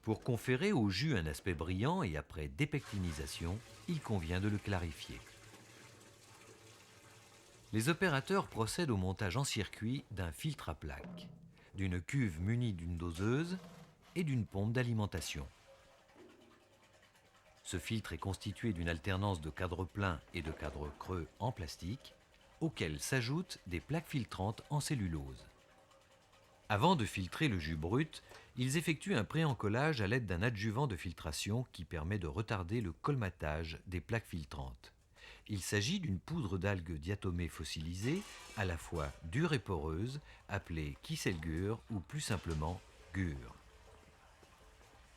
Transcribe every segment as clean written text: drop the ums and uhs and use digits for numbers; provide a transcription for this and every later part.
Pour conférer au jus un aspect brillant et après dépectinisation, il convient de le clarifier. Les opérateurs procèdent au montage en circuit d'un filtre à plaques, d'une cuve munie d'une doseuse et d'une pompe d'alimentation. Ce filtre est constitué d'une alternance de cadres pleins et de cadres creux en plastique, auxquels s'ajoutent des plaques filtrantes en cellulose. Avant de filtrer le jus brut, ils effectuent un pré-encollage à l'aide d'un adjuvant de filtration qui permet de retarder le colmatage des plaques filtrantes. Il s'agit d'une poudre d'algues diatomées fossilisées, à la fois dure et poreuse, appelée kieselguhr ou plus simplement guhr.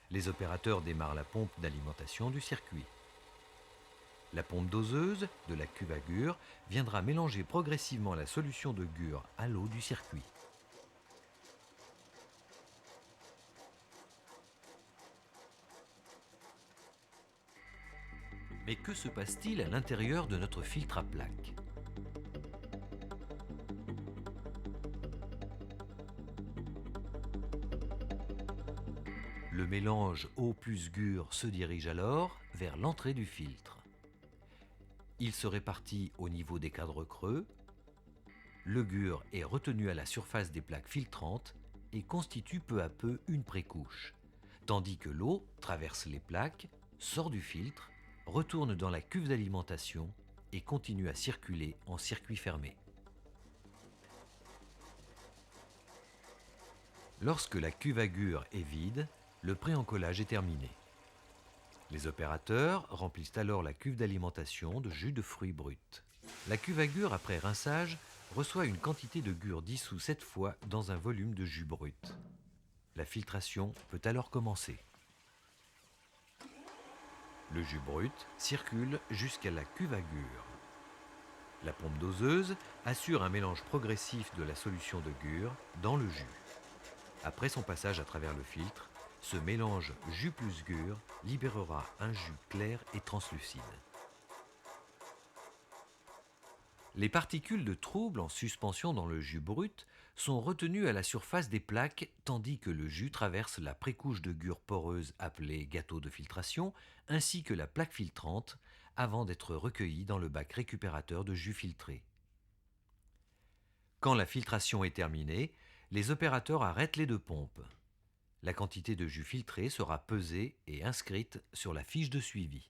Les opérateurs démarrent la pompe d'alimentation du circuit. La pompe doseuse de la cuve à guhr viendra mélanger progressivement la solution de guhr à l'eau du circuit. Mais que se passe-t-il à l'intérieur de notre filtre à plaques? Le mélange eau plus guhr se dirige alors vers l'entrée du filtre. Il se répartit au niveau des cadres creux. Le guhr est retenu à la surface des plaques filtrantes et constitue peu à peu une précouche, tandis que l'eau traverse les plaques, sort du filtre, retourne dans la cuve d'alimentation et continue à circuler en circuit fermé. Lorsque la cuve à guhr est vide, le pré-encollage est terminé. Les opérateurs remplissent alors la cuve d'alimentation de jus de fruits bruts. La cuve à guhr, après rinçage, reçoit une quantité de guhr dissous cette fois dans un volume de jus brut. La filtration peut alors commencer. Le jus brut circule jusqu'à la cuve à guhr. La pompe doseuse assure un mélange progressif de la solution de guhr dans le jus. Après son passage à travers le filtre, ce mélange jus plus guhr libérera un jus clair et translucide. Les particules de trouble en suspension dans le jus brut sont retenues à la surface des plaques tandis que le jus traverse la précouche de guhr poreuse appelée gâteau de filtration ainsi que la plaque filtrante avant d'être recueilli dans le bac récupérateur de jus filtré. Quand la filtration est terminée, les opérateurs arrêtent les deux pompes. La quantité de jus filtré sera pesée et inscrite sur la fiche de suivi.